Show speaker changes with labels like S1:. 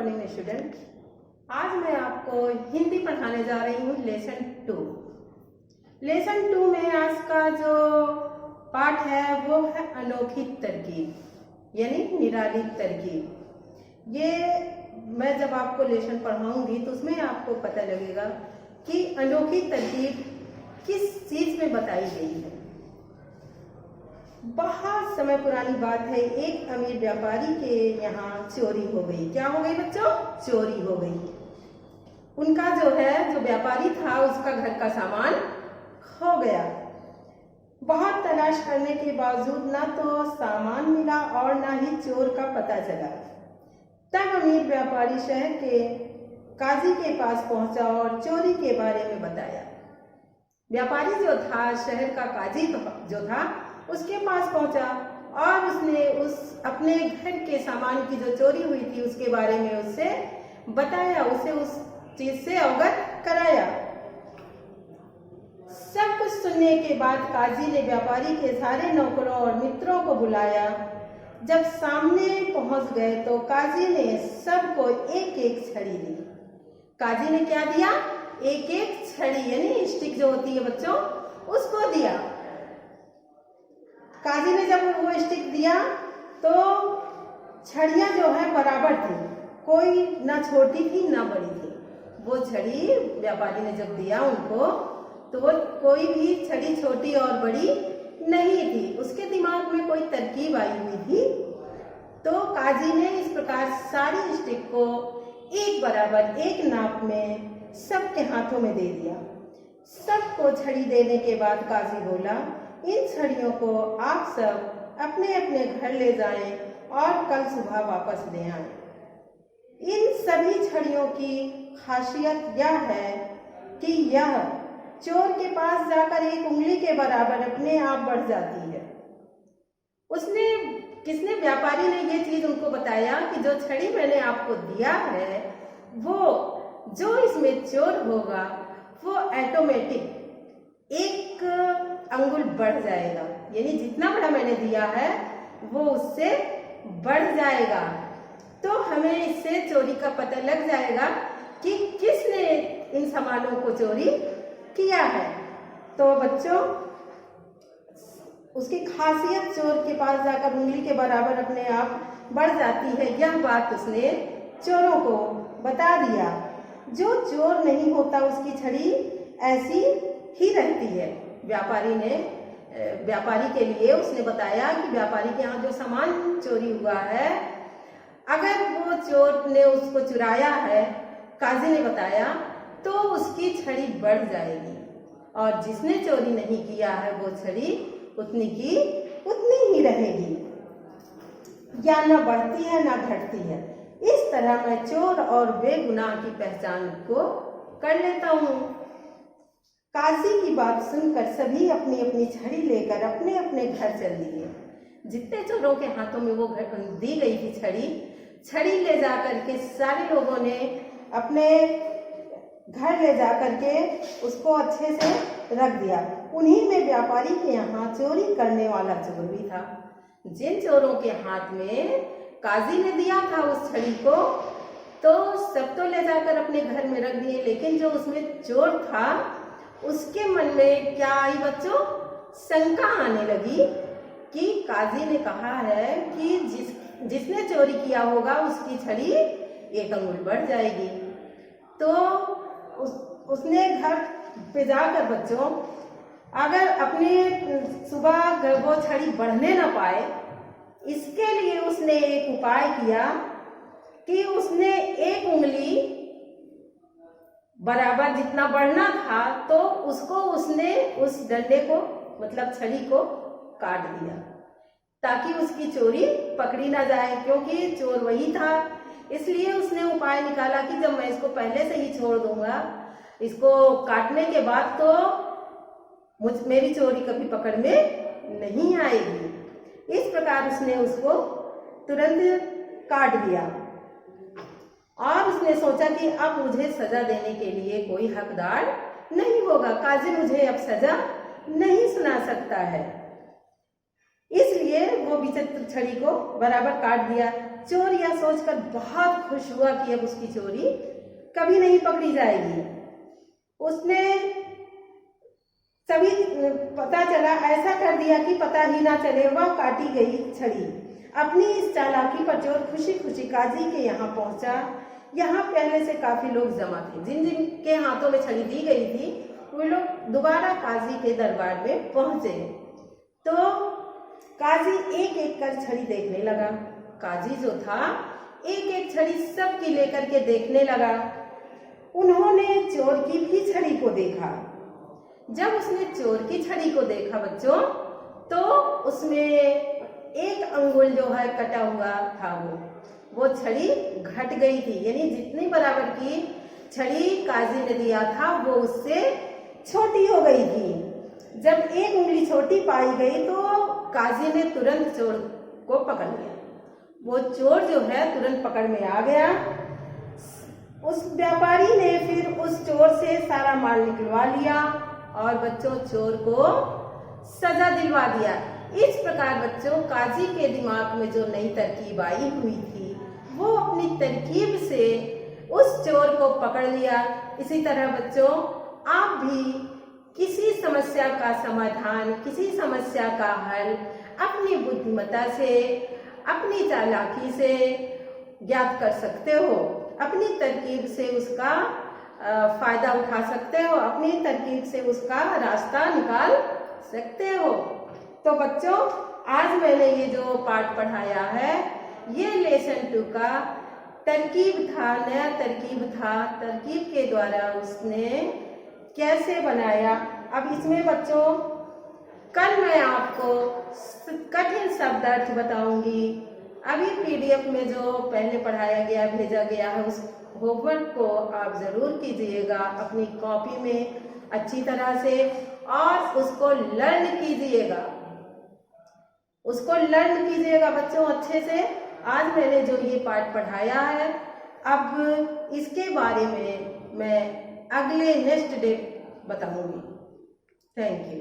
S1: Morning student. आज मैं आपको हिंदी पढ़ाने जा रही हूँ लेसन 2। लेसन 2 में आज का जो पाठ है वो है अनोखी तरकीब यानी निराली तरकीब। ये मैं जब आपको लेसन पढ़ाऊंगी तो उसमें आपको पता लगेगा कि अनोखी तरकीब किस चीज में बताई गई है। बहुत समय पुरानी बात है, एक अमीर व्यापारी के यहाँ चोरी हो गई। क्या हो गई बच्चों? चोरी हो गई। उनका जो व्यापारी था उसका घर का सामान खो गया। बहुत तलाश करने के बावजूद ना तो सामान मिला और ना ही चोर का पता चला। तब अमीर व्यापारी शहर के काजी के पास पहुंचा और चोरी के बारे में बताया। व्यापारी जो था, शहर का काजी जो था, उसके पास पहुंचा और उसने उस अपने घर के सामान की जो चोरी हुई थी उसके बारे में उससे बताया, उसे उस चीज से अवगत कराया। सब कुछ सुनने के बाद काजी ने व्यापारी के सारे नौकरों और मित्रों को बुलाया। जब सामने पहुंच गए तो काजी ने सबको एक एक छड़ी दी। काजी ने क्या दिया? एक एक छड़ी यानी स्टिक जो होती है बच्चों, उसको दिया। काजी ने जब वो स्टिक दिया तो छड़ियां जो है बराबर थी, कोई ना छोटी थी ना बड़ी थी। वो छड़ी व्यापारी ने जब दिया उनको तो वो कोई भी छड़ी छोटी और बड़ी नहीं थी। उसके दिमाग में कोई तरकीब आई हुई थी। तो काजी ने इस प्रकार सारी स्टिक को एक बराबर एक नाप में सबके हाथों में दे दिया। सबको छड़ी देने के बाद काजी बोला, इन छड़ियों को आप सब अपने अपने घर ले जाएं और कल सुबह वापस ले आएं। इन सभी छड़ियों की खासियत यह है कि यह चोर के पास जाकर एक उंगली के बराबर अपने आप बढ़ जाती है। किसने व्यापारी ने ये चीज उनको बताया कि जो छड़ी मैंने आपको दिया है वो जो इसमें चोर होगा वो ऑटोमेटिक एक अंगुल बढ़ जाएगा, यानी जितना बड़ा मैंने दिया है वो उससे बढ़ जाएगा। तो हमें इससे चोरी का पता लग जाएगा कि किसने इन सामानों को चोरी किया है। तो बच्चों, उसकी खासियत चोर के पास जाकर उंगली के बराबर अपने आप बढ़ जाती है, यह बात उसने चोरों को बता दिया। जो चोर नहीं होता उसकी छड़ी ऐसी ही रहती है। व्यापारी के लिए उसने बताया कि व्यापारी के यहाँ जो सामान चोरी हुआ है, अगर वो चोर ने उसको चुराया है, काजी ने बताया, तो उसकी छड़ी बढ़ जाएगी और जिसने चोरी नहीं किया है वो छड़ी उतनी की उतनी ही रहेगी, या न बढ़ती है न घटती है। इस तरह मैं चोर और बेगुनाह की पहचान को कर लेता हूँ। काजी की बात सुनकर सभी अपनी अपनी छड़ी लेकर अपने अपने घर चल दिए। जितने चोरों के हाथों में वो दी गई थी छड़ी ले जाकर के सारे लोगों ने अपने घर ले जाकर के उसको अच्छे से रख दिया। उन्हीं में व्यापारी के यहाँ चोरी करने वाला चोर भी था। जिन चोरों के हाथ में काजी ने दिया था उस छड़ी को, तो सब तो ले जाकर अपने घर में रख दिए, लेकिन जो उसमें चोर था उसके मन में क्या आई बच्चों? शंका आने लगी कि काजी ने कहा है कि जिसने चोरी किया होगा उसकी छड़ी एक अंगुल बढ़ जाएगी। तो उसने घर पे जाकर बच्चों, अगर अपने सुबह वो छड़ी बढ़ने ना पाए, इसके लिए उसने एक उपाय किया कि उसने एक उंगली बराबर जितना बढ़ना था तो उसने उस डंडे को मतलब छड़ी को काट दिया ताकि उसकी चोरी पकड़ी ना जाए, क्योंकि चोर वही था। इसलिए उसने उपाय निकाला कि जब मैं इसको पहले से ही छोड़ दूंगा, इसको काटने के बाद तो मेरी चोरी कभी पकड़ में नहीं आएगी। इस प्रकार उसने उसको तुरंत काट दिया और उसने सोचा कि अब मुझे सजा देने के लिए कोई हकदार नहीं होगा, काजी मुझे अब सजा नहीं सुना सकता है। इसलिए वो विचित्र छड़ी को बराबर काट दिया। चोर यह सोचकर बहुत खुश हुआ कि अब उसकी चोरी कभी नहीं पकड़ी जाएगी। उसने सभी पता चला, ऐसा कर दिया कि पता ही ना चले वह काटी गई छड़ी। अपनी इस चालाकी पर चोर खुशी खुशी काजी के यहाँ पहुंचा। यहाँ पहले से काफी लोग जमा थे। जिन जिन के हाथों में छड़ी दी गई थी वे लोग दोबारा काजी के दरबार में पहुंचे। तो काजी एक एक कर छड़ी देखने लगा। काजी जो था एक एक छड़ी सबकी लेकर के देखने लगा। उन्होंने चोर की भी छड़ी को देखा। जब उसने चोर की छड़ी को देखा बच्चों, तो उसमें एक अंगुल जो है कटा हुआ था, वो छड़ी घट गई थी। यानी जितनी बराबर की छड़ी काजी ने दिया था वो उससे छोटी हो गई थी। जब एक उंगली छोटी पाई गई तो काजी ने तुरंत चोर को पकड़ लिया। वो चोर जो है तुरंत पकड़ में आ गया। उस व्यापारी ने फिर उस चोर से सारा माल निकलवा लिया और बच्चों चोर को सजा दिलवा दिया। इस प्रकार बच्चों काजी के दिमाग में जो नई तरकीब आई हुई थी वो अपनी तरकीब से उस चोर को पकड़ लिया। इसी तरह बच्चों आप भी किसी समस्या का समाधान, किसी समस्या का हल अपनी बुद्धिमत्ता से, अपनी चालाकी से ज्ञात कर सकते हो। अपनी तरकीब से उसका फायदा उठा सकते हो, अपनी तरकीब से उसका रास्ता निकाल सकते हो। तो बच्चों आज मैंने ये जो पाठ पढ़ाया है ये लेसन 2 का तरकीब था, नया तरकीब था। तरकीब के द्वारा उसने कैसे बनाया। अब इसमें बच्चों कल मैं आपको कठिन शब्द अर्थ बताऊंगी। अभी पीडीएफ में जो पहले पढ़ाया गया, भेजा गया है, उस होमवर्क को आप जरूर कीजिएगा अपनी कॉपी में अच्छी तरह से और उसको लर्न कीजिएगा। बच्चों अच्छे से। आज मैंने जो ये पाठ पढ़ाया है, अब इसके बारे में मैं अगले नेक्स्ट डे बताऊंगी। Thank you.